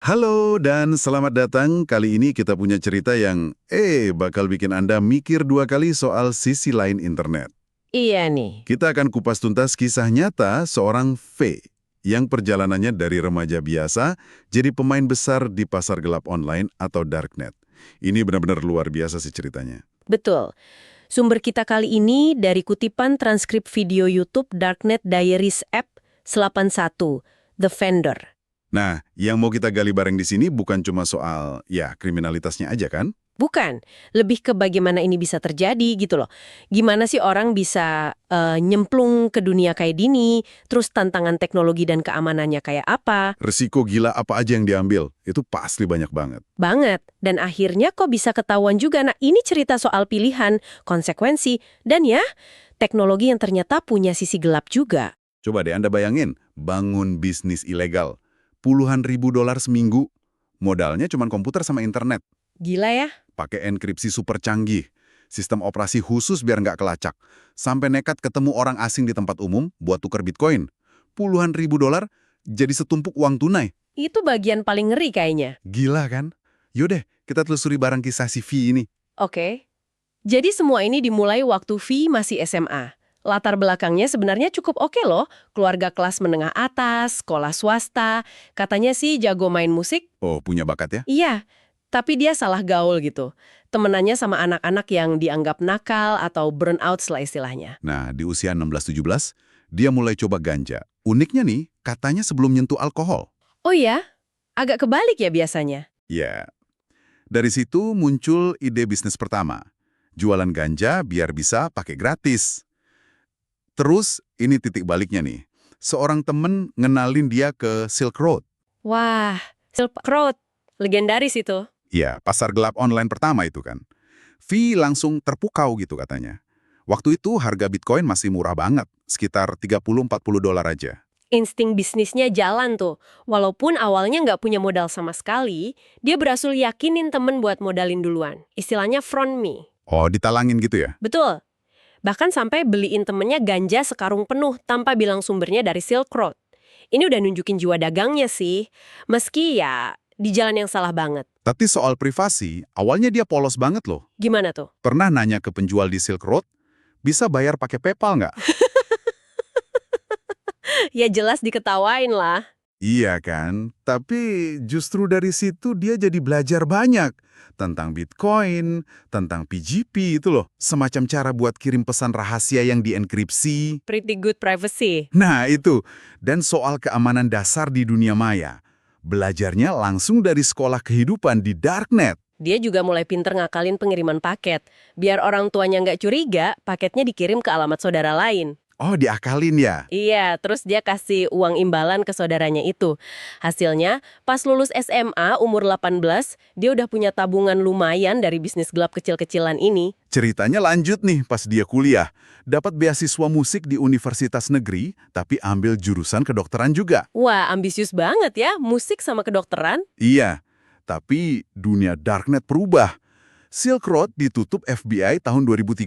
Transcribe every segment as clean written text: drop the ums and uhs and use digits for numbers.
Halo dan selamat datang. Kali ini kita punya cerita yang bakal bikin Anda mikir dua kali soal sisi lain internet. Iya nih, Kita akan kupas tuntas kisah nyata seorang V yang perjalanannya dari remaja biasa jadi pemain besar di pasar gelap online atau darknet. Ini benar-benar luar biasa sih ceritanya. betul. Sumber kita kali ini dari kutipan transkrip video YouTube Darknet Diaries App 81, The Vendor. Nah, yang mau kita gali bareng di sini bukan cuma soal, kriminalitasnya aja kan? Bukan, lebih ke bagaimana ini bisa terjadi gitu loh. Gimana sih orang bisa nyemplung ke dunia kayak gini, terus tantangan teknologi dan keamanannya kayak apa. Resiko gila apa aja yang diambil, itu pasti banyak banget. Banget. Dan akhirnya kok bisa ketahuan juga. Nah, ini cerita soal pilihan, konsekuensi, dan ya, teknologi yang ternyata punya sisi gelap juga. Coba deh Anda bayangin, bangun bisnis ilegal. Puluhan ribu dolar seminggu. Modalnya cuma komputer sama internet. Gila ya? Pakai enkripsi super canggih. Sistem operasi khusus biar nggak kelacak. Sampai nekat ketemu orang asing di tempat umum buat tukar bitcoin. Puluhan ribu dolar jadi setumpuk uang tunai. Itu bagian paling ngeri kayaknya. Gila kan? Yaudah, kita telusuri barang kisah si V ini. Oke. Jadi semua ini dimulai waktu V masih SMA. Latar belakangnya sebenarnya cukup oke loh. Keluarga kelas menengah atas, sekolah swasta. Katanya sih jago main musik. Oh, punya bakat ya? Iya, tapi dia salah gaul gitu. Temenannya sama anak-anak yang dianggap nakal atau burnout lah istilahnya. Nah, di usia 16-17, dia mulai coba ganja. Uniknya nih, katanya sebelum nyentuh alkohol. Oh ya? Agak kebalik ya biasanya. Ya, dari situ muncul ide bisnis pertama. Jualan ganja biar bisa pakai gratis. Terus, ini titik baliknya nih. Seorang temen ngenalin dia ke Silk Road. Wah, Silk Road. Legendaris itu. Ya, pasar gelap online pertama itu kan. V langsung terpukau gitu katanya. Waktu itu harga Bitcoin masih murah banget, sekitar 30-40 dolar aja. Insting bisnisnya jalan tuh. Walaupun awalnya nggak punya modal sama sekali, dia berhasil yakinin temen buat modalin duluan. Istilahnya front me. Oh, ditalangin gitu ya? Betul. Bahkan sampai beliin temennya ganja sekarung penuh tanpa bilang sumbernya dari Silk Road. Ini udah nunjukin jiwa dagangnya sih. Meski ya di jalan yang salah banget. Tapi soal privasi, awalnya dia polos banget loh. Gimana tuh? Pernah nanya ke penjual di Silk Road, bisa bayar pakai PayPal nggak? Ya jelas diketawain lah. Iya kan? Tapi justru dari situ dia jadi belajar banyak. Tentang Bitcoin, tentang PGP itu loh. Semacam cara buat kirim pesan rahasia yang dienkripsi. Pretty good privacy. Nah itu. Dan soal keamanan dasar di dunia maya. Belajarnya langsung dari sekolah kehidupan di Darknet. Dia juga mulai pinter ngakalin pengiriman paket. Biar orang tuanya nggak curiga, paketnya dikirim ke alamat saudara lain. Oh, diakalin ya? Iya, terus dia kasih uang imbalan ke saudaranya itu. Hasilnya, pas lulus SMA umur 18, dia udah punya tabungan lumayan dari bisnis gelap kecil-kecilan ini. Ceritanya lanjut nih pas dia kuliah. Dapat beasiswa musik di universitas negeri, tapi ambil jurusan kedokteran juga. Wah, ambisius banget ya, musik sama kedokteran. Iya, tapi dunia Darknet berubah. Silk Road ditutup FBI tahun 2013.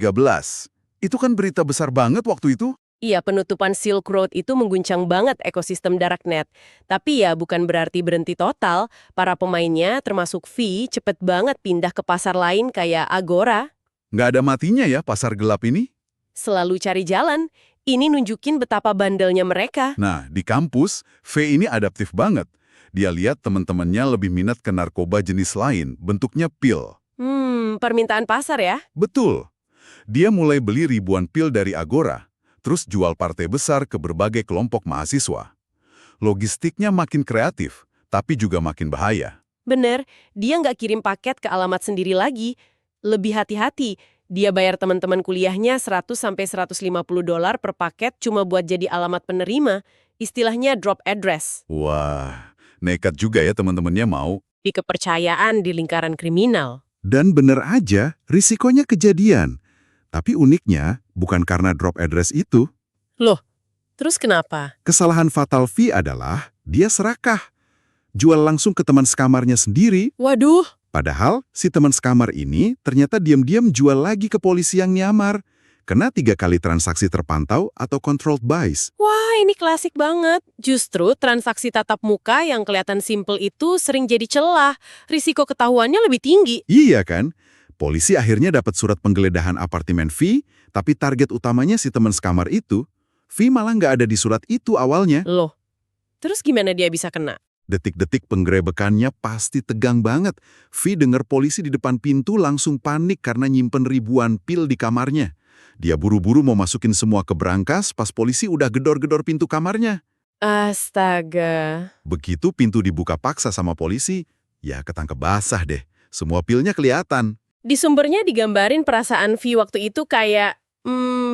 Itu kan berita besar banget waktu itu. Iya, penutupan Silk Road itu mengguncang banget ekosistem Darknet. Tapi ya bukan berarti berhenti total. Para pemainnya, termasuk V, cepet banget pindah ke pasar lain kayak Agora. Nggak ada matinya ya pasar gelap ini. Selalu cari jalan. Ini nunjukin betapa bandelnya mereka. Nah, di kampus, V ini adaptif banget. Dia lihat teman-temannya lebih minat ke narkoba jenis lain, bentuknya pil. Permintaan pasar ya? Betul. Dia mulai beli ribuan pil dari Agora, terus jual partai besar ke berbagai kelompok mahasiswa. Logistiknya makin kreatif, tapi juga makin bahaya. Bener, dia nggak kirim paket ke alamat sendiri lagi. Lebih hati-hati, dia bayar teman-teman kuliahnya 100-150 dolar per paket cuma buat jadi alamat penerima. Istilahnya drop address. Wah, nekat juga ya teman-temannya mau. Di kepercayaan di lingkaran kriminal. Dan bener aja, risikonya kejadian. Tapi uniknya, bukan karena drop address itu. Loh, terus kenapa? Kesalahan fatal V adalah dia serakah. Jual langsung ke teman sekamarnya sendiri. Waduh, Padahal si teman sekamar ini ternyata diam-diam jual lagi ke polisi yang nyamar. Kena 3 kali transaksi terpantau atau controlled buys. wah Wah, ini klasik banget. Justru transaksi tatap muka yang kelihatan simple itu sering jadi celah. Risiko ketahuannya lebih tinggi. Iya kan? Polisi akhirnya dapat surat penggeledahan apartemen V, tapi target utamanya si teman sekamar itu, V malah nggak ada di surat itu awalnya. Loh, terus gimana dia bisa kena? Detik-detik penggerebekannya pasti tegang banget. V dengar polisi di depan pintu langsung panik karena nyimpen ribuan pil di kamarnya. Dia buru-buru mau masukin semua ke berangkas pas polisi udah gedor-gedor pintu kamarnya. Astaga. Begitu pintu dibuka paksa sama polisi, ya ketangkep basah deh. Semua pilnya kelihatan. Di sumbernya digambarin perasaan V waktu itu kayak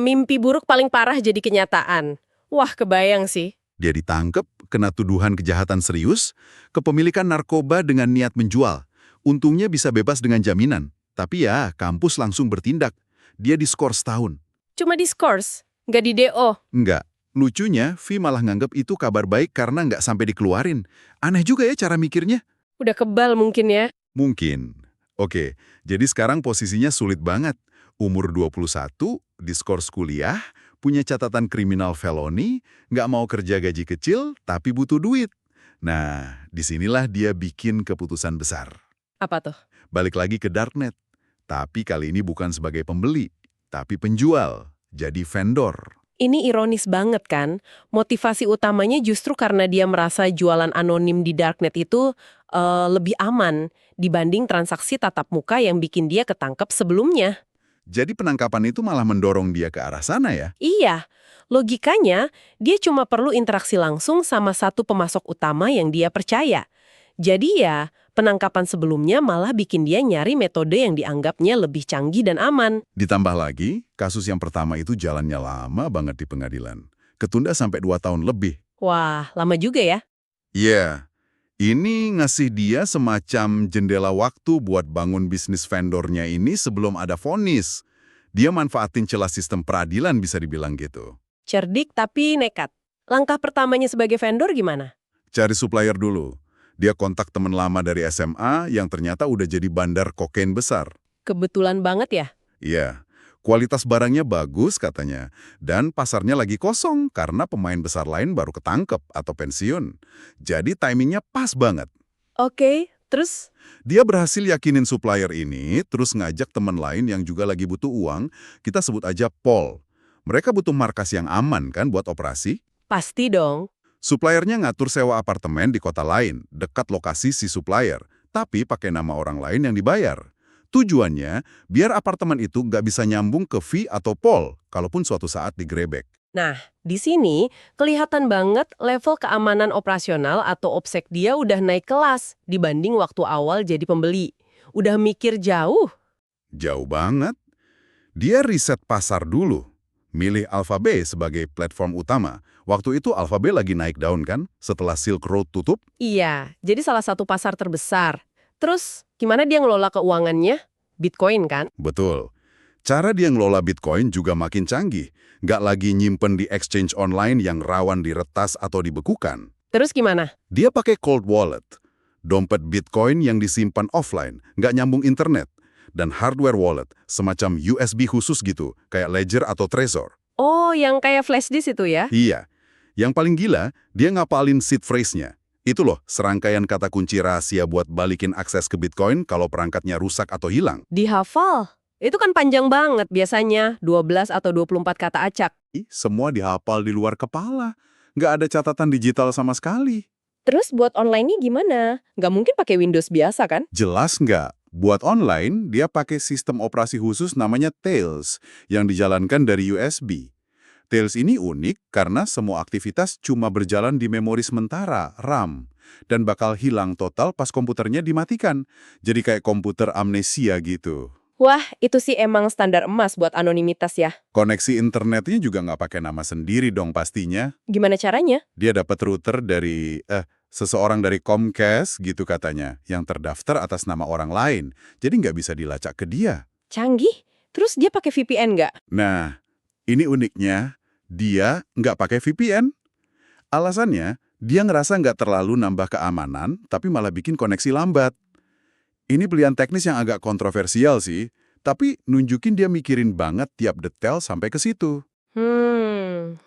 mimpi buruk paling parah jadi kenyataan. Wah, kebayang sih. Dia ditangkep, kena tuduhan kejahatan serius, kepemilikan narkoba dengan niat menjual. Untungnya bisa bebas dengan jaminan. Tapi ya, kampus langsung bertindak. Dia diskor setahun. Cuma diskors, nggak di DO. Enggak. Lucunya, V malah nganggep itu kabar baik karena nggak sampai dikeluarin. Aneh juga ya cara mikirnya. Udah kebal mungkin ya. Mungkin. Oke, jadi sekarang posisinya sulit banget. Umur 21, diskors kuliah, punya catatan kriminal felony, nggak mau kerja gaji kecil, tapi butuh duit. Nah, disinilah dia bikin keputusan besar. Apa tuh? Balik lagi ke Darknet. Tapi kali ini bukan sebagai pembeli, tapi penjual. Jadi vendor. Ini ironis banget kan? Motivasi utamanya justru karena dia merasa jualan anonim di Darknet itu lebih aman dibanding transaksi tatap muka yang bikin dia ketangkep sebelumnya. Jadi penangkapan itu malah mendorong dia ke arah sana ya? Iya, logikanya dia cuma perlu interaksi langsung sama satu pemasok utama yang dia percaya. Jadi ya, penangkapan sebelumnya malah bikin dia nyari metode yang dianggapnya lebih canggih dan aman. Ditambah lagi, kasus yang pertama itu jalannya lama banget di pengadilan. Ketunda sampai 2 tahun lebih. Wah, lama juga ya. Iya, ini ngasih dia semacam jendela waktu buat bangun bisnis vendornya ini sebelum ada vonis. Dia manfaatin celah sistem peradilan bisa dibilang gitu. Cerdik tapi nekat. Langkah pertamanya sebagai vendor gimana? Cari supplier dulu. Dia kontak teman lama dari SMA yang ternyata udah jadi bandar kokain besar. Kebetulan banget ya. Iya, kualitas barangnya bagus katanya. Dan pasarnya lagi kosong karena pemain besar lain baru ketangkep atau pensiun. Jadi timingnya pas banget. Oke, terus? Dia berhasil yakinin supplier ini, terus ngajak teman lain yang juga lagi butuh uang, kita sebut aja Paul. Mereka butuh markas yang aman kan buat operasi? Pasti dong. Suppliernya ngatur sewa apartemen di kota lain, dekat lokasi si supplier, tapi pakai nama orang lain yang dibayar. Tujuannya, biar apartemen itu nggak bisa nyambung ke V atau Paul, kalaupun suatu saat digerebek. Nah, di sini kelihatan banget level keamanan operasional atau OPSEC dia udah naik kelas dibanding waktu awal jadi pembeli. Udah mikir jauh. Jauh banget. Dia riset pasar dulu. Milih Alphabet sebagai platform utama. Waktu itu Alphabet lagi naik daun kan, setelah Silk Road tutup. Iya, jadi salah satu pasar terbesar. Terus, gimana dia ngelola keuangannya? Bitcoin kan? Betul. Cara dia ngelola Bitcoin juga makin canggih. Nggak lagi nyimpen di exchange online yang rawan diretas atau dibekukan. Terus gimana? Dia pakai cold wallet. Dompet Bitcoin yang disimpan offline, nggak nyambung internet. Dan hardware wallet, semacam USB khusus gitu, kayak Ledger atau Trezor. Oh, yang kayak flash disk itu ya? Iya. Yang paling gila, dia ngapalin seed phrase-nya. Itu loh, serangkaian kata kunci rahasia buat balikin akses ke Bitcoin kalau perangkatnya rusak atau hilang. Dihafal. Itu kan panjang banget biasanya, 12 atau 24 kata acak. Semua dihafal di luar kepala. Nggak ada catatan digital sama sekali. Terus buat online-nya gimana? Nggak mungkin pakai Windows biasa kan? Jelas nggak? Buat online, dia pakai sistem operasi khusus namanya Tails yang dijalankan dari USB. Tails ini unik karena semua aktivitas cuma berjalan di memori sementara, RAM, dan bakal hilang total pas komputernya dimatikan. Jadi kayak komputer amnesia gitu. Wah, itu sih emang standar emas buat anonimitas ya. Koneksi internetnya juga nggak pakai nama sendiri dong pastinya. Gimana caranya? Dia dapat router dari seseorang dari Comcast gitu katanya, yang terdaftar atas nama orang lain. Jadi nggak bisa dilacak ke dia. Canggih. Terus dia pakai VPN nggak? Nah, ini uniknya, dia nggak pakai VPN. Alasannya, dia ngerasa nggak terlalu nambah keamanan, tapi malah bikin koneksi lambat. Ini pilihan teknis yang agak kontroversial sih, tapi nunjukin dia mikirin banget tiap detail sampai ke situ.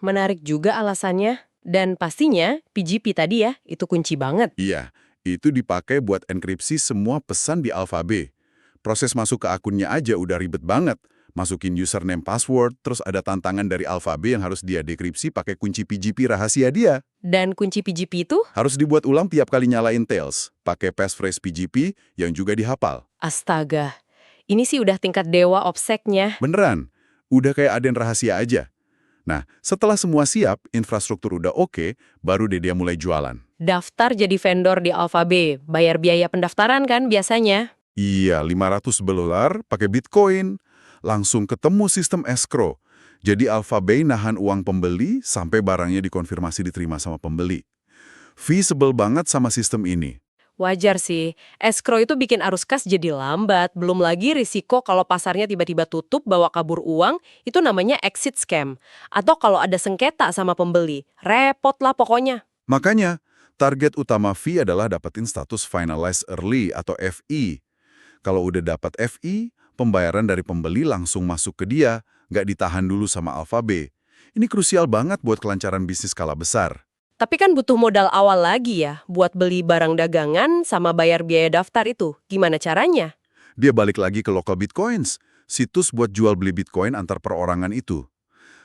Menarik juga alasannya. Dan pastinya PGP tadi ya, itu kunci banget. Iya, itu dipakai buat enkripsi semua pesan di Alphabet. Proses masuk ke akunnya aja udah ribet banget. Masukin username password, terus ada tantangan dari Alphabet yang harus dia dekripsi pakai kunci PGP rahasia dia. Dan kunci PGP itu, Harus dibuat ulang tiap kali nyalain Tails, pakai passphrase PGP yang juga dihafal. astaga, ini sih udah tingkat dewa OPSEC-nya. Beneran, udah kayak aden rahasia aja. Nah, setelah semua siap, infrastruktur udah oke, baru deh dia mulai jualan. Daftar jadi vendor di Alphabet, bayar biaya pendaftaran kan biasanya. Iya, $500 pakai Bitcoin. Langsung ketemu sistem escrow. Jadi Alphabet nahan uang pembeli sampai barangnya dikonfirmasi diterima sama pembeli. Fee sebel banget sama sistem ini. Wajar sih, escrow itu bikin arus kas jadi lambat, belum lagi risiko kalau pasarnya tiba-tiba tutup bawa kabur uang, itu namanya exit scam. Atau kalau ada sengketa sama pembeli, repot lah pokoknya. Makanya, target utama fee adalah dapetin status Finalized Early atau FI. Kalau udah dapat FI, pembayaran dari pembeli langsung masuk ke dia, nggak ditahan dulu sama Alphabet. Ini krusial banget buat kelancaran bisnis skala besar. Tapi kan butuh modal awal lagi ya, buat beli barang dagangan sama bayar biaya daftar itu. Gimana caranya? Dia balik lagi ke local bitcoins, situs buat jual beli bitcoin antar perorangan itu.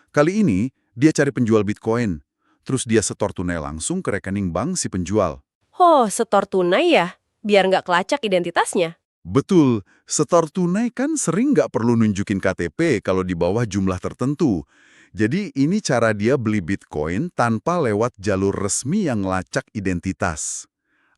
Kali ini, dia cari penjual bitcoin, terus dia setor tunai langsung ke rekening bank si penjual. Oh, setor tunai ya? Biar nggak kelacak identitasnya. Betul, setor tunai kan sering nggak perlu nunjukin KTP kalau di bawah jumlah tertentu. Jadi ini cara dia beli bitcoin tanpa lewat jalur resmi yang ngelacak identitas.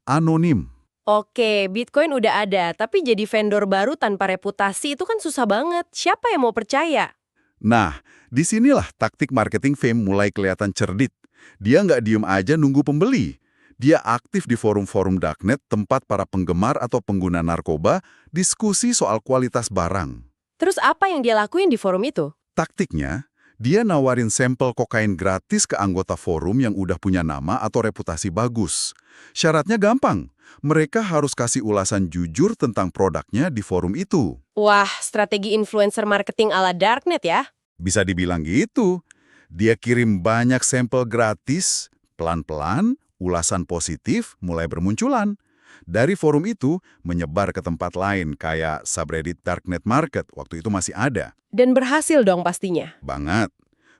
Anonim. Oke, Bitcoin udah ada, tapi jadi vendor baru tanpa reputasi itu kan susah banget. Siapa yang mau percaya? Nah, disinilah taktik marketing Fame mulai kelihatan cerdik. Dia nggak diem aja nunggu pembeli. Dia aktif di forum-forum darknet tempat para penggemar atau pengguna narkoba diskusi soal kualitas barang. Terus apa yang dia lakuin di forum itu? Taktiknya, dia nawarin sampel kokain gratis ke anggota forum yang udah punya nama atau reputasi bagus. Syaratnya gampang, mereka harus kasih ulasan jujur tentang produknya di forum itu. Wah, strategi influencer marketing ala darknet ya? Bisa dibilang gitu. Dia kirim banyak sampel gratis, pelan-pelan, ulasan positif mulai bermunculan. Dari forum itu, menyebar ke tempat lain kayak subreddit Darknet Market, waktu itu masih ada. Dan berhasil dong pastinya. Banget.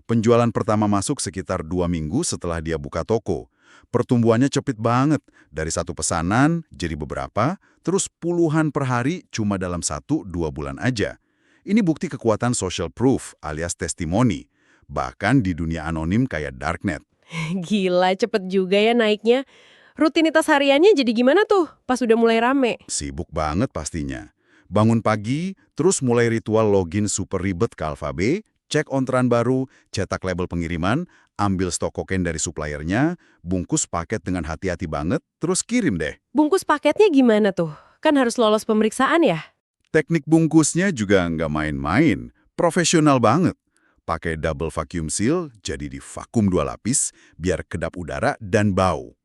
Penjualan pertama masuk sekitar 2 minggu setelah dia buka toko. Pertumbuhannya cepet banget, dari satu pesanan jadi beberapa, terus puluhan per hari cuma dalam 1-2 bulan aja. Ini bukti kekuatan social proof alias testimoni, bahkan di dunia anonim kayak Darknet. Gila, cepet juga ya naiknya. Rutinitas hariannya jadi gimana tuh pas udah mulai rame? Sibuk banget pastinya. Bangun pagi, terus mulai ritual login super ribet ke Alphabet, cek orderan baru, cetak label pengiriman, ambil stok kokain dari suppliernya, bungkus paket dengan hati-hati banget, terus kirim deh. Bungkus paketnya gimana tuh? Kan harus lolos pemeriksaan ya? Teknik bungkusnya juga nggak main-main, profesional banget. Pakai double vacuum seal, jadi di vakum 2 lapis, biar kedap udara dan bau.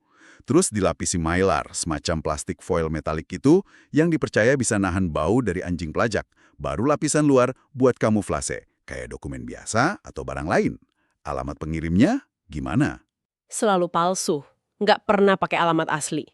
Terus dilapisi mylar, semacam plastik foil metalik itu yang dipercaya bisa nahan bau dari anjing pelacak. Baru lapisan luar buat kamuflase, kayak dokumen biasa atau barang lain. Alamat pengirimnya gimana? Selalu palsu. Nggak pernah pakai alamat asli.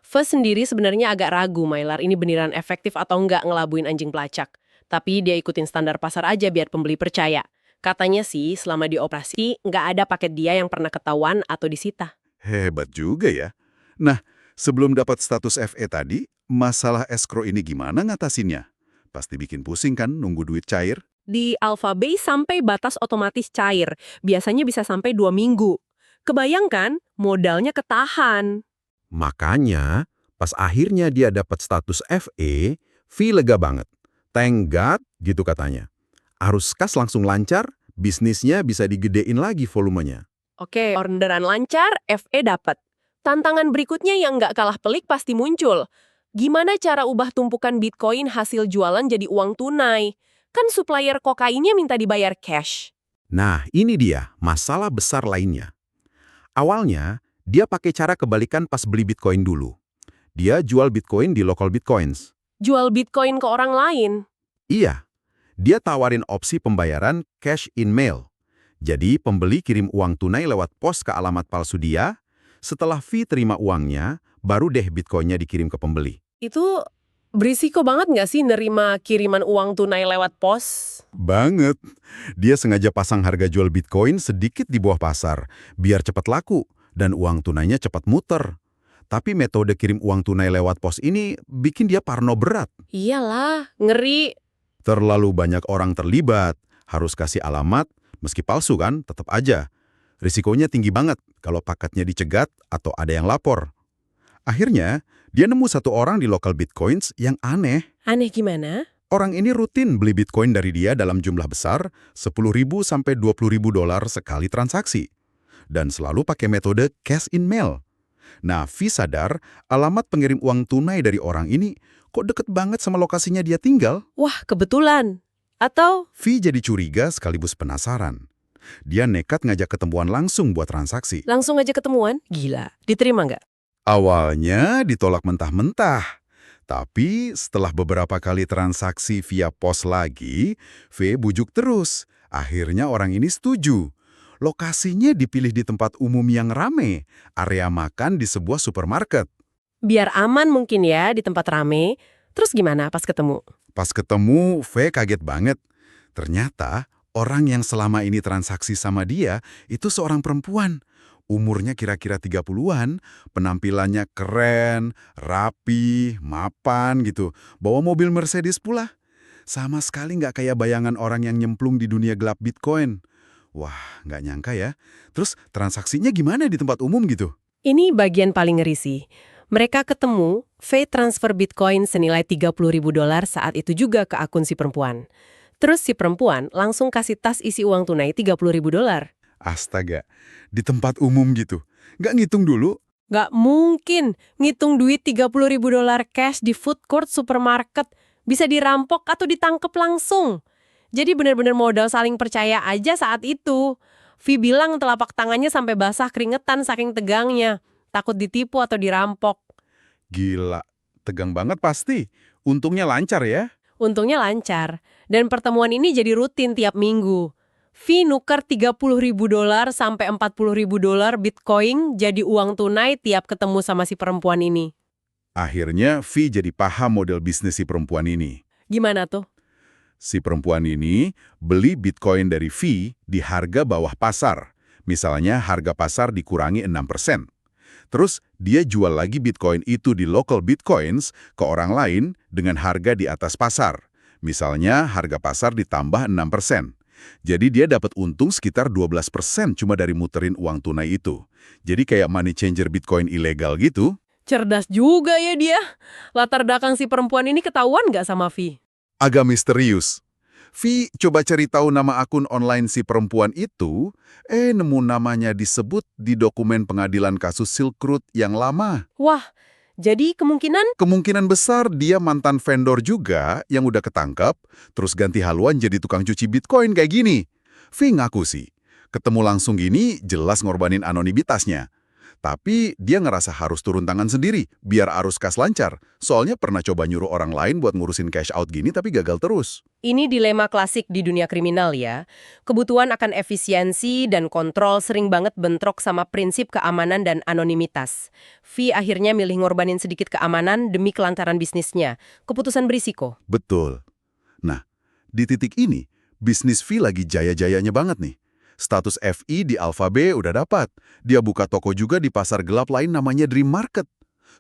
First sendiri sebenarnya agak ragu Mylar ini beneran efektif atau nggak ngelabuin anjing pelacak. Tapi dia ikutin standar pasar aja biar pembeli percaya. Katanya sih selama dioperasi nggak ada paket dia yang pernah ketahuan atau disita. Hebat juga ya. Nah, sebelum dapat status FE tadi, masalah escrow ini gimana ngatasinnya? Pasti bikin pusing kan nunggu duit cair? Di Alphabet sampai batas otomatis cair. Biasanya bisa sampai 2 minggu. Kebayangkan modalnya ketahan. Makanya, pas akhirnya dia dapat status FE, fee lega banget. Thank God, gitu katanya. Arus kas langsung lancar, bisnisnya bisa digedein lagi volumenya. Oke, orderan lancar, FE dapat. Tantangan berikutnya yang nggak kalah pelik pasti muncul. Gimana cara ubah tumpukan Bitcoin hasil jualan jadi uang tunai? Kan supplier kokainnya minta dibayar cash. Nah, ini dia masalah besar lainnya. Awalnya, dia pakai cara kebalikan pas beli Bitcoin dulu. Dia jual Bitcoin di local Bitcoins. Jual Bitcoin ke orang lain. Iya, dia tawarin opsi pembayaran cash in mail. Jadi pembeli kirim uang tunai lewat pos ke alamat palsu dia, setelah V terima uangnya, baru deh Bitcoin-nya dikirim ke pembeli. Itu berisiko banget nggak sih nerima kiriman uang tunai lewat pos? Banget. Dia sengaja pasang harga jual Bitcoin sedikit di bawah pasar, biar cepat laku, dan uang tunainya cepat muter. Tapi metode kirim uang tunai lewat pos ini bikin dia parno berat. Iyalah, ngeri. Terlalu banyak orang terlibat, harus kasih alamat, meski palsu kan, tetap aja. Risikonya tinggi banget kalau paketnya dicegat atau ada yang lapor. Akhirnya, dia nemu satu orang di lokal Bitcoins yang aneh. Aneh gimana? Orang ini rutin beli Bitcoin dari dia dalam jumlah besar, 10.000 sampai 20.000 dolar sekali transaksi. Dan selalu pakai metode cash in mail. Nah, V sadar alamat pengirim uang tunai dari orang ini kok deket banget sama lokasinya dia tinggal. Wah, kebetulan. Atau V jadi curiga sekaligus penasaran. Dia nekat ngajak ketemuan langsung buat transaksi. langsung aja ketemuan? Gila, diterima nggak? Awalnya ditolak mentah-mentah. Tapi setelah beberapa kali transaksi via pos lagi, V bujuk terus. Akhirnya orang ini setuju. Lokasinya dipilih di tempat umum yang rame, area makan di sebuah supermarket. Biar aman mungkin ya di tempat rame. Terus gimana pas ketemu? Pas ketemu, V kaget banget. Ternyata orang yang selama ini transaksi sama dia itu seorang perempuan. Umurnya kira-kira 30-an, penampilannya keren, rapi, mapan gitu. Bawa mobil Mercedes pula. Sama sekali nggak kayak bayangan orang yang nyemplung di dunia gelap Bitcoin. Wah, nggak nyangka ya. Terus transaksinya gimana di tempat umum gitu? Ini bagian paling ngeri sih. Mereka ketemu, V transfer Bitcoin senilai 30.000 dolar saat itu juga ke akun si perempuan. Terus si perempuan langsung kasih tas isi uang tunai 30.000 dolar. Astaga, di tempat umum gitu. Nggak ngitung dulu? Nggak mungkin ngitung duit 30.000 dolar cash di food court supermarket. Bisa dirampok atau ditangkep langsung. Jadi benar-benar modal saling percaya aja saat itu. V bilang telapak tangannya sampai basah keringetan saking tegangnya. Takut ditipu atau dirampok. Gila, tegang banget pasti. Untungnya lancar ya. Untungnya lancar. Dan pertemuan ini jadi rutin tiap minggu. V nuker 30.000 dolar sampai 40.000 dolar Bitcoin jadi uang tunai tiap ketemu sama si perempuan ini. Akhirnya V jadi paham model bisnis si perempuan ini. Gimana tuh? Si perempuan ini beli Bitcoin dari V di harga bawah pasar. Misalnya harga pasar dikurangi 6%. Terus dia jual lagi Bitcoin itu di local Bitcoins ke orang lain dengan harga di atas pasar. Misalnya harga pasar ditambah 6%. Jadi dia dapat untung sekitar 12% cuma dari muterin uang tunai itu. Jadi kayak money changer Bitcoin ilegal gitu. Cerdas juga ya dia. Latar belakang si perempuan ini ketahuan nggak sama V? Agak misterius. V coba cari tahu nama akun online si perempuan itu, nemu namanya disebut di dokumen pengadilan kasus Silk Road yang lama. Wah, jadi kemungkinan Kemungkinan besar dia mantan vendor juga yang udah ketangkap, terus ganti haluan jadi tukang cuci Bitcoin kayak gini. V ngaku sih, ketemu langsung gini jelas ngorbanin anonimitasnya. Tapi dia ngerasa harus turun tangan sendiri biar arus kas lancar. Soalnya pernah coba nyuruh orang lain buat ngurusin cash out gini tapi gagal terus. ini dilema klasik di dunia kriminal ya. Kebutuhan akan efisiensi dan kontrol sering banget bentrok sama prinsip keamanan dan anonimitas. V akhirnya milih ngorbanin sedikit keamanan demi kelancaran bisnisnya. Keputusan berisiko. Betul. Nah, di titik ini, bisnis V lagi jaya-jayanya banget nih. Status FI di Alphabet udah dapat. Dia buka toko juga di pasar gelap lain namanya Dream Market.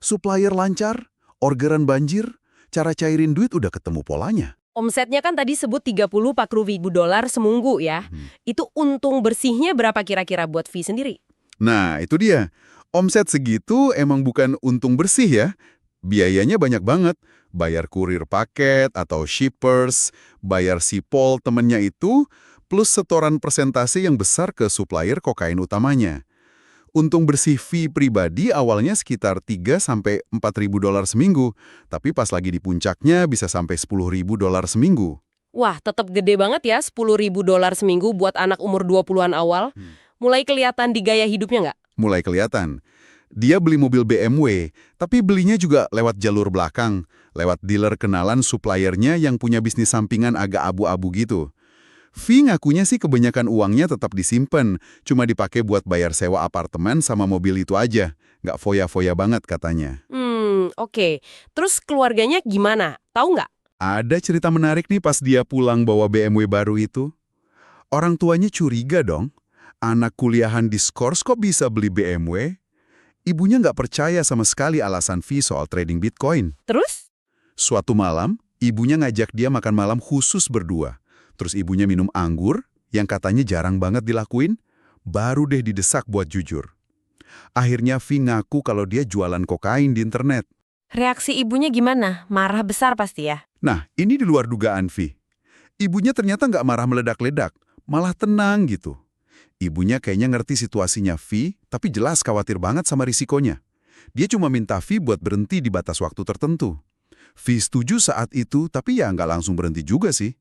Supplier lancar, orderan banjir, cara cairin duit udah ketemu polanya. Omsetnya kan tadi sebut 30-40 ribu dolar seminggu ya. Itu untung bersihnya berapa kira-kira buat V sendiri? Nah, itu dia. Omset segitu emang bukan untung bersih ya. Biayanya banyak banget. Bayar kurir paket atau shippers, bayar si Paul temennya itu, plus setoran persentase yang besar ke supplier kokain utamanya. Untung bersih V pribadi awalnya sekitar 3-4 ribu dolar seminggu, tapi pas lagi di puncaknya bisa sampai 10 ribu dolar seminggu. Wah, tetap gede banget ya 10 ribu dolar seminggu buat anak umur 20-an awal. Mulai kelihatan di gaya hidupnya nggak? Mulai kelihatan. Dia beli mobil BMW, tapi belinya juga lewat jalur belakang, lewat dealer kenalan suppliernya yang punya bisnis sampingan agak abu-abu gitu. V ngakunya sih kebanyakan uangnya tetap disimpan, cuma dipakai buat bayar sewa apartemen sama mobil itu aja. Nggak foya-foya banget katanya. Oke. Terus keluarganya gimana? Tahu nggak? Ada cerita menarik nih pas dia pulang bawa BMW baru itu. Orang tuanya curiga dong. Anak kuliahan di Skors kok bisa beli BMW? Ibunya nggak percaya sama sekali alasan V soal trading Bitcoin. Terus? Suatu malam, ibunya ngajak dia makan malam khusus berdua. Terus ibunya minum anggur, yang katanya jarang banget dilakuin, baru deh didesak buat jujur. Akhirnya V ngaku kalau dia jualan kokain di internet. Reaksi ibunya gimana? Marah besar pasti ya? Nah, ini di luar dugaan V. Ibunya ternyata nggak marah meledak-ledak, malah tenang gitu. Ibunya kayaknya ngerti situasinya V, tapi jelas khawatir banget sama risikonya. Dia cuma minta V buat berhenti di batas waktu tertentu. V setuju saat itu, tapi ya nggak langsung berhenti juga sih.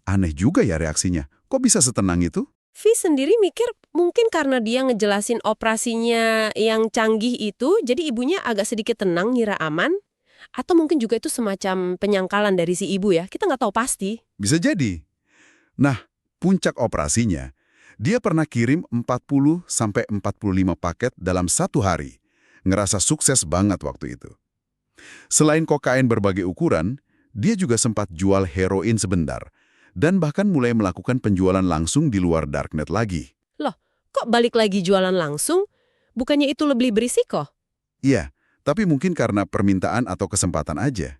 Aneh juga ya reaksinya. Kok bisa setenang itu? V sendiri mikir mungkin karena dia ngejelasin operasinya yang canggih itu, jadi ibunya agak sedikit tenang ngira aman. Atau mungkin juga itu semacam penyangkalan dari si ibu ya, kita nggak tahu pasti. Bisa jadi. Nah, puncak operasinya, dia pernah kirim 40-45 paket dalam satu hari. Ngerasa sukses banget waktu itu. Selain kokain berbagai ukuran, dia juga sempat jual heroin sebentar. Dan bahkan mulai melakukan penjualan langsung di luar darknet lagi. Loh, kok balik lagi jualan langsung? Bukannya itu lebih berisiko? Iya, tapi mungkin karena permintaan atau kesempatan aja.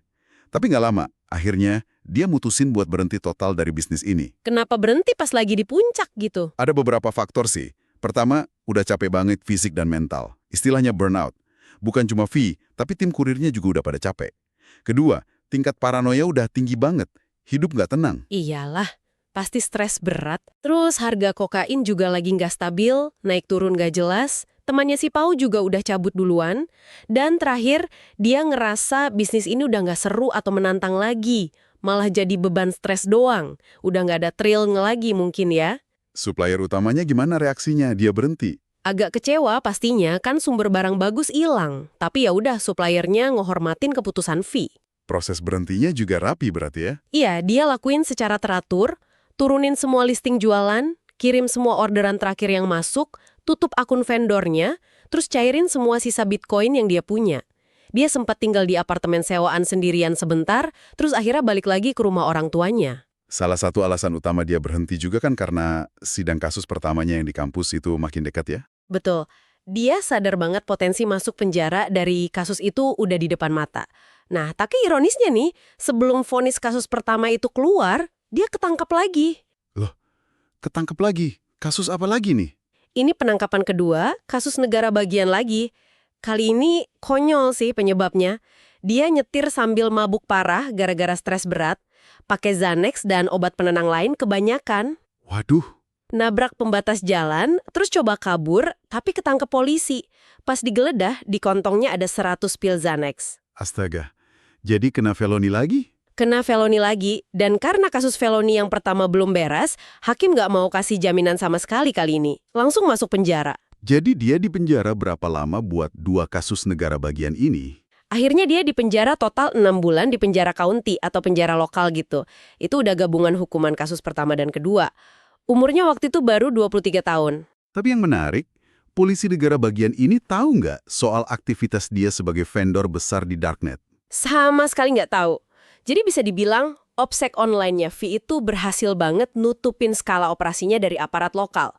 Tapi nggak lama, akhirnya dia mutusin buat berhenti total dari bisnis ini. Kenapa berhenti pas lagi di puncak gitu? Ada beberapa faktor sih. Pertama, udah capek banget fisik dan mental. Istilahnya burnout. Bukan cuma V, tapi tim kurirnya juga udah pada capek. Kedua, tingkat paranoia udah tinggi banget. Hidup nggak tenang. Iyalah, pasti stres berat. Terus harga kokain juga lagi nggak stabil, naik turun nggak jelas. Temannya si Pau juga udah cabut duluan. Dan terakhir, dia ngerasa bisnis ini udah nggak seru atau menantang lagi. Malah jadi beban stres doang. Udah nggak ada thrill lagi mungkin ya. Supplier utamanya gimana reaksinya? Dia berhenti. Agak kecewa pastinya, kan sumber barang bagus hilang. Tapi ya udah, suppliernya ngehormatin keputusan V. Proses berhentinya juga rapi berarti ya? Iya, dia lakuin secara teratur, turunin semua listing jualan, kirim semua orderan terakhir yang masuk, tutup akun vendornya, terus cairin semua sisa Bitcoin yang dia punya. Dia sempat tinggal di apartemen sewaan sendirian sebentar, terus akhirnya balik lagi ke rumah orang tuanya. Salah satu alasan utama dia berhenti juga kan karena sidang kasus pertamanya yang di kampus itu makin dekat ya? Betul. Dia sadar banget potensi masuk penjara dari kasus itu udah di depan mata. Nah, tapi ironisnya nih, sebelum vonis kasus pertama itu keluar, dia ketangkap lagi. Loh, ketangkep lagi? Kasus apa lagi nih? Ini penangkapan kedua, kasus negara bagian lagi. Kali ini konyol sih penyebabnya. Dia nyetir sambil mabuk parah gara-gara stres berat, pakai Xanax dan obat penenang lain kebanyakan. Waduh, Nabrak pembatas jalan, terus coba kabur, tapi ketangkep polisi. Pas digeledah, di kantongnya ada 100 pil Xanax. astaga. Jadi kena felony lagi? Kena felony lagi, dan karena kasus felony yang pertama belum beres, hakim nggak mau kasih jaminan sama sekali kali ini. Langsung masuk penjara. Jadi dia di penjara berapa lama buat 2 kasus negara bagian ini? Akhirnya dia di penjara total 6 bulan di penjara county atau penjara lokal gitu. Itu udah gabungan hukuman kasus pertama dan kedua. Umurnya waktu itu baru 23 tahun. Tapi yang menarik, polisi negara bagian ini tahu nggak soal aktivitas dia sebagai vendor besar di darknet? Sama sekali nggak tahu. Jadi bisa dibilang, OPSEC online-nya V itu berhasil banget nutupin skala operasinya dari aparat lokal.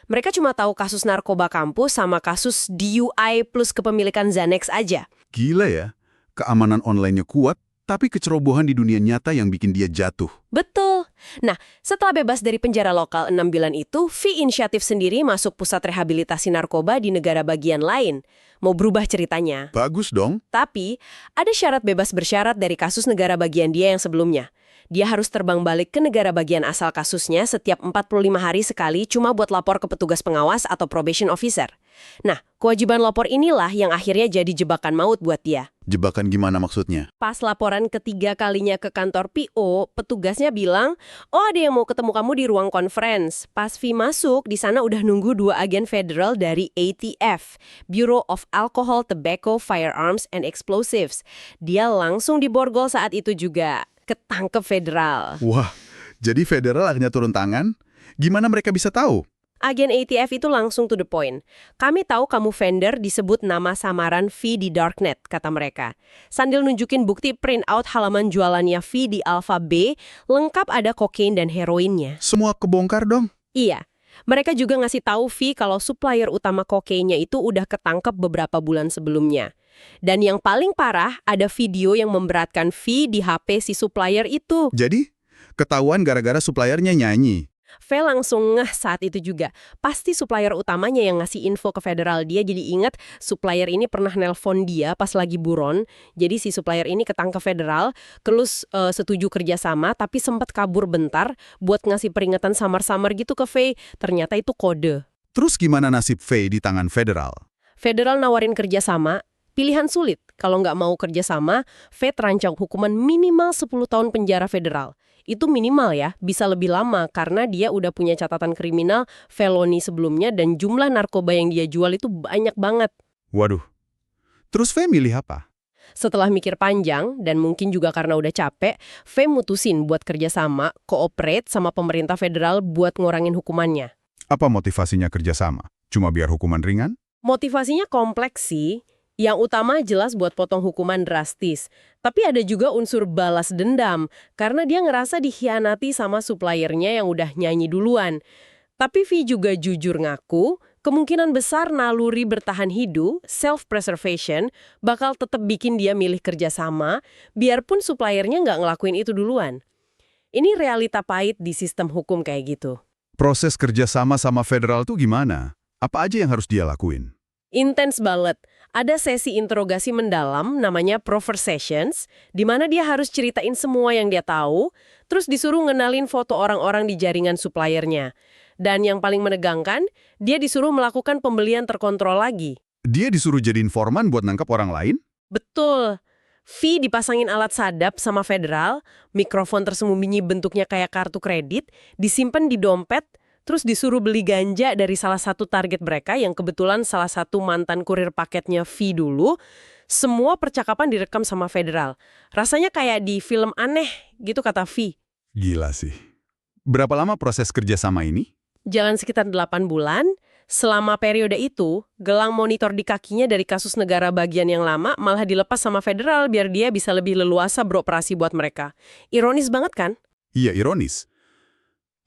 Mereka cuma tahu kasus narkoba kampus sama kasus DUI plus kepemilikan Xanax aja. Gila ya, keamanan online-nya kuat, tapi kecerobohan di dunia nyata yang bikin dia jatuh. Betul. Nah, setelah bebas dari penjara lokal 6 bulan itu, V inisiatif sendiri masuk pusat rehabilitasi narkoba di negara bagian lain. Mau berubah ceritanya. Bagus dong. Tapi, ada syarat bebas bersyarat dari kasus negara bagian dia yang sebelumnya. Dia harus terbang balik ke negara bagian asal kasusnya setiap 45 hari sekali cuma buat lapor ke petugas pengawas atau probation officer. Nah, kewajiban lapor inilah yang akhirnya jadi jebakan maut buat dia. Jebakan gimana maksudnya? Pas laporan ketiga kalinya ke kantor PO, petugasnya bilang, oh ada yang mau ketemu kamu di ruang conference. Pas V masuk, di sana udah nunggu 2 agen federal dari ATF, Bureau of Alcohol, Tobacco, Firearms, and Explosives. Dia langsung diborgol saat itu juga. Ketangkep federal. Wah, Jadi federal akhirnya turun tangan. Gimana mereka bisa tahu? Agen ATF itu langsung to the point. Kami tahu kamu vendor disebut nama samaran V di Darknet, kata mereka. Sambil nunjukin bukti print out halaman jualannya V di Alpha B, lengkap ada kokain dan heroinnya. Semua kebongkar dong. Iya. Mereka juga ngasih tahu V kalau supplier utama kokainnya itu udah ketangkep beberapa bulan sebelumnya. Dan yang paling parah, ada video yang memberatkan V di HP si supplier itu. Jadi, ketahuan gara-gara suppliernya nyanyi. V langsung ngeh saat itu juga. Pasti supplier utamanya yang ngasih info ke federal. Dia jadi inget supplier ini pernah nelpon dia pas lagi buron. Jadi si supplier ini ketangkep federal, terus setuju kerjasama, tapi sempat kabur bentar buat ngasih peringatan samar-samar gitu ke V. Ternyata itu kode. Terus gimana nasib Faye di tangan federal? Federal nawarin kerjasama, pilihan sulit. Kalau nggak mau kerjasama, V terancam hukuman minimal 10 tahun penjara federal. Itu minimal ya, bisa lebih lama karena dia udah punya catatan kriminal, felony sebelumnya, dan jumlah narkoba yang dia jual itu banyak banget. Waduh. Terus Faye milih apa? Setelah mikir panjang, dan mungkin juga karena udah capek, V mutusin buat kerjasama, cooperate sama pemerintah federal buat ngurangin hukumannya. Apa motivasinya kerjasama? Cuma biar hukuman ringan? Motivasinya kompleks sih. Yang utama jelas buat potong hukuman drastis. Tapi ada juga unsur balas dendam, karena dia ngerasa dikhianati sama suppliernya yang udah nyanyi duluan. Tapi V juga jujur ngaku, kemungkinan besar naluri bertahan hidup, self-preservation, bakal tetap bikin dia milih kerjasama, biarpun suppliernya nggak ngelakuin itu duluan. Ini realita pahit di sistem hukum kayak gitu. Proses kerjasama sama federal tuh gimana? Apa aja yang harus dia lakuin? Intens banget. Ada sesi interogasi mendalam namanya Proffer Sessions, di mana dia harus ceritain semua yang dia tahu, terus disuruh ngenalin foto orang-orang di jaringan suppliernya. Dan yang paling menegangkan, dia disuruh melakukan pembelian terkontrol lagi. Dia disuruh jadi informan buat nangkap orang lain? Betul. V dipasangin alat sadap sama federal, mikrofon tersembunyi bentuknya kayak kartu kredit, disimpan di dompet, terus disuruh beli ganja dari salah satu target mereka yang kebetulan salah satu mantan kurir paketnya V dulu. Semua percakapan direkam sama federal. Rasanya kayak di film aneh gitu kata V. Gila sih. Berapa lama proses kerjasama ini? Jalan sekitar 8 bulan. Selama periode itu, gelang monitor di kakinya dari kasus negara bagian yang lama malah dilepas sama federal biar dia bisa lebih leluasa beroperasi buat mereka. Ironis banget kan? Iya, ironis.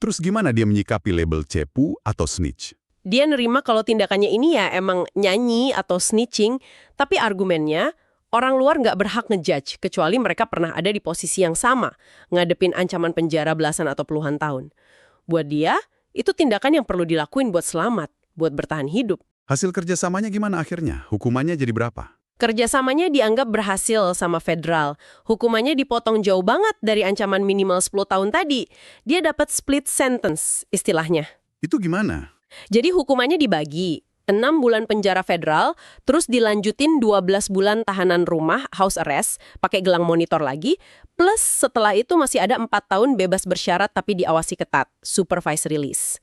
Terus gimana dia menyikapi label cepu atau snitch? Dia nerima kalau tindakannya ini ya emang nyanyi atau snitching, tapi argumennya orang luar nggak berhak ngejudge kecuali mereka pernah ada di posisi yang sama, ngadepin ancaman penjara belasan atau puluhan tahun. Buat dia, itu tindakan yang perlu dilakuin buat selamat, buat bertahan hidup. Hasil kerjasamanya gimana akhirnya? Hukumannya jadi berapa? Kerjasamanya dianggap berhasil sama federal. Hukumannya dipotong jauh banget dari ancaman minimal 10 tahun tadi. Dia dapat split sentence, istilahnya. Itu gimana? Jadi hukumannya dibagi. 6 bulan penjara federal, terus dilanjutin 12 bulan tahanan rumah, house arrest, pakai gelang monitor lagi, plus setelah itu masih ada 4 tahun bebas bersyarat tapi diawasi ketat, supervised release.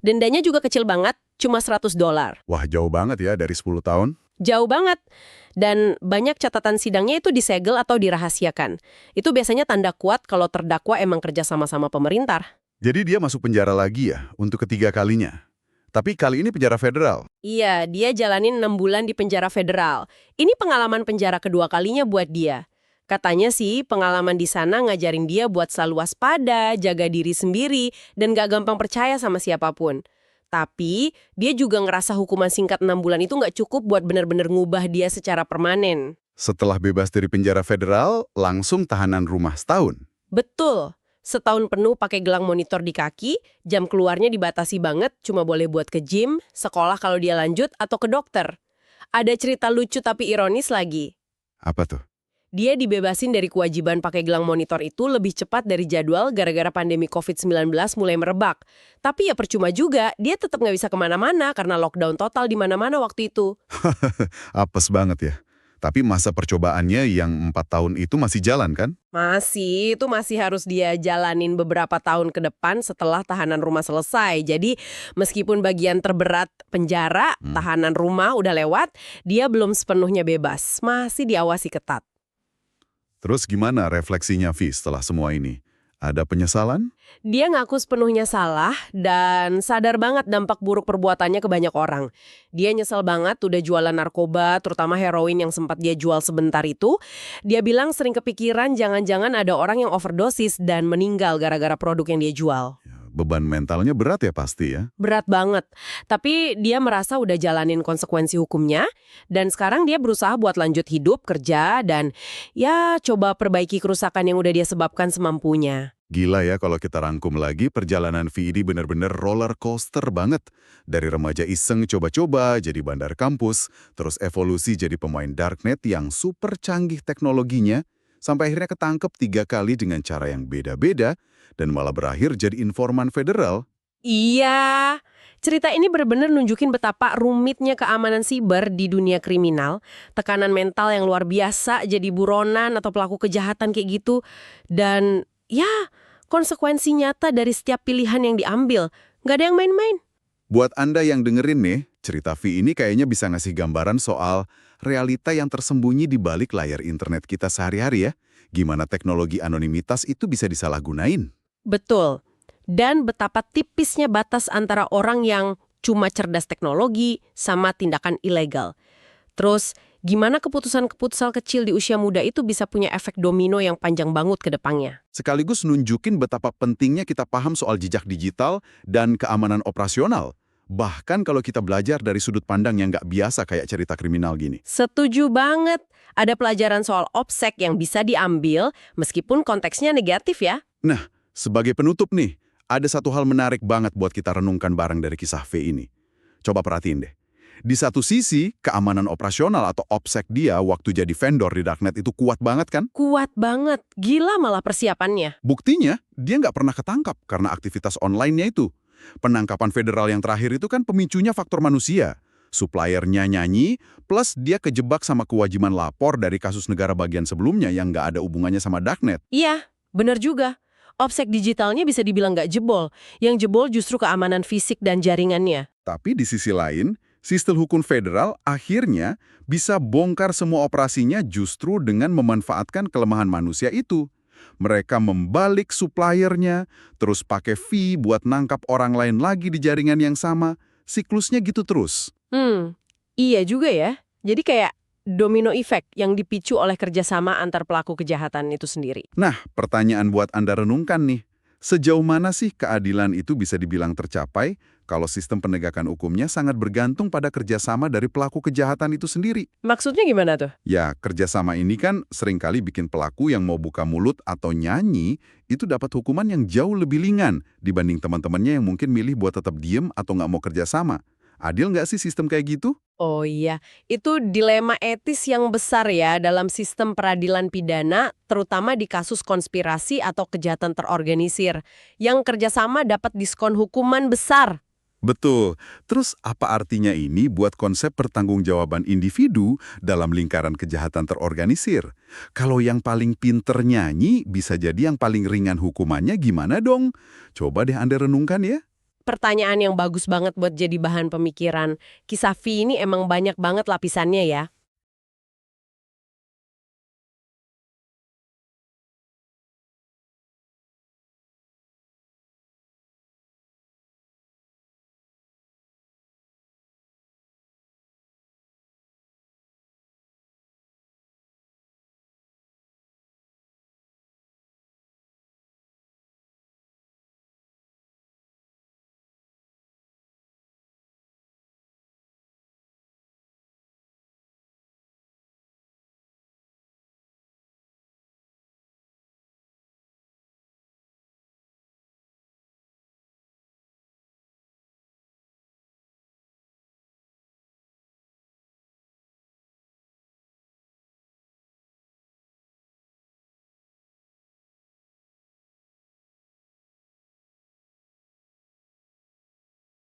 Dendanya juga kecil banget, cuma $100. Wah, jauh banget ya dari 10 tahun. Jauh banget. Dan banyak catatan sidangnya itu disegel atau dirahasiakan. Itu biasanya tanda kuat kalau terdakwa emang kerja sama-sama pemerintah. Jadi dia masuk penjara lagi ya, untuk ketiga kalinya. Tapi kali ini penjara federal. Iya, dia jalanin 6 bulan di penjara federal. Ini pengalaman penjara kedua kalinya buat dia. Katanya sih pengalaman di sana ngajarin dia buat selalu waspada, jaga diri sendiri, dan gak gampang percaya sama siapapun. Tapi, dia juga ngerasa hukuman singkat 6 bulan itu nggak cukup buat benar-benar ngubah dia secara permanen. Setelah bebas dari penjara federal, langsung tahanan rumah setahun. Betul. Setahun penuh pakai gelang monitor di kaki, jam keluarnya dibatasi banget, cuma boleh buat ke gym, sekolah kalau dia lanjut, atau ke dokter. Ada cerita lucu tapi ironis lagi. Apa tuh? Dia dibebasin dari kewajiban pakai gelang monitor itu lebih cepat dari jadwal gara-gara pandemi COVID-19 mulai merebak. Tapi ya percuma juga, dia tetap nggak bisa kemana-mana karena lockdown total di mana-mana waktu itu. Apes banget ya. Tapi masa percobaannya yang 4 tahun itu masih jalan kan? Itu masih harus dia jalanin beberapa tahun ke depan setelah tahanan rumah selesai. Jadi meskipun bagian terberat penjara, tahanan rumah udah lewat, dia belum sepenuhnya bebas, masih diawasi ketat. Terus gimana refleksinya Vi setelah semua ini? Ada penyesalan? Dia ngaku sepenuhnya salah dan sadar banget dampak buruk perbuatannya ke banyak orang. Dia nyesel banget udah jualan narkoba, terutama heroin yang sempat dia jual sebentar itu. Dia bilang sering kepikiran jangan-jangan ada orang yang overdosis dan meninggal gara-gara produk yang dia jual. Beban mentalnya berat ya pasti ya. Berat banget. Tapi dia merasa udah jalanin konsekuensi hukumnya dan sekarang dia berusaha buat lanjut hidup, kerja, dan ya coba perbaiki kerusakan yang udah dia sebabkan semampunya. Gila ya kalau kita rangkum lagi, perjalanan V ini bener-bener roller coaster banget. Dari remaja iseng coba-coba jadi bandar kampus, terus evolusi jadi pemain darknet yang super canggih teknologinya, sampai akhirnya ketangkep 3 kali dengan cara yang beda-beda, dan malah berakhir jadi informan federal. Iya, cerita ini benar-benar nunjukin betapa rumitnya keamanan siber di dunia kriminal, tekanan mental yang luar biasa jadi buronan atau pelaku kejahatan kayak gitu, dan ya konsekuensi nyata dari setiap pilihan yang diambil. Nggak ada yang main-main. Buat Anda yang dengerin nih, cerita V ini kayaknya bisa ngasih gambaran soal realita yang tersembunyi di balik layar internet kita sehari-hari ya. Gimana teknologi anonimitas itu bisa disalahgunain. Betul. Dan betapa tipisnya batas antara orang yang cuma cerdas teknologi sama tindakan ilegal. Terus, gimana keputusan-keputusan kecil di usia muda itu bisa punya efek domino yang panjang banget ke depannya. Sekaligus nunjukin betapa pentingnya kita paham soal jejak digital dan keamanan operasional. Bahkan kalau kita belajar dari sudut pandang yang nggak biasa kayak cerita kriminal gini. Setuju banget. Ada pelajaran soal OPSEC yang bisa diambil meskipun konteksnya negatif ya. Nah, sebagai penutup nih, ada satu hal menarik banget buat kita renungkan bareng dari kisah V ini. Coba perhatiin deh. Di satu sisi, keamanan operasional atau OPSEC dia waktu jadi vendor di darknet itu kuat banget kan? Kuat banget. Gila malah persiapannya. Buktinya, dia nggak pernah ketangkap karena aktivitas online-nya itu. Penangkapan federal yang terakhir itu kan pemicunya faktor manusia. Suppliernya nyanyi, plus dia kejebak sama kewajiban lapor dari kasus negara bagian sebelumnya yang nggak ada hubungannya sama darknet. Iya, bener juga. OPSEC digitalnya bisa dibilang nggak jebol. Yang jebol justru keamanan fisik dan jaringannya. Tapi di sisi lain, sistem hukum federal akhirnya bisa bongkar semua operasinya justru dengan memanfaatkan kelemahan manusia itu. Mereka membalik suppliernya, terus pakai fee buat nangkap orang lain lagi di jaringan yang sama. Siklusnya gitu terus. Iya juga ya. Jadi kayak domino effect yang dipicu oleh kerjasama antar pelaku kejahatan itu sendiri. Nah, pertanyaan buat Anda renungkan nih. Sejauh mana sih keadilan itu bisa dibilang tercapai kalau sistem penegakan hukumnya sangat bergantung pada kerjasama dari pelaku kejahatan itu sendiri? Maksudnya gimana tuh? Ya, kerjasama ini kan seringkali bikin pelaku yang mau buka mulut atau nyanyi itu dapat hukuman yang jauh lebih ringan dibanding teman-temannya yang mungkin milih buat tetap diem atau nggak mau kerjasama. Adil nggak sih sistem kayak gitu? Oh iya, itu dilema etis yang besar ya dalam sistem peradilan pidana, terutama di kasus konspirasi atau kejahatan terorganisir, yang kerjasama dapat diskon hukuman besar. Betul. Terus apa artinya ini buat konsep pertanggungjawaban individu dalam lingkaran kejahatan terorganisir? Kalau yang paling pinter nyanyi, bisa jadi yang paling ringan hukumannya gimana dong? Coba deh Anda renungkan ya. Pertanyaan yang bagus banget buat jadi bahan pemikiran. Kisah V ini emang banyak banget lapisannya ya.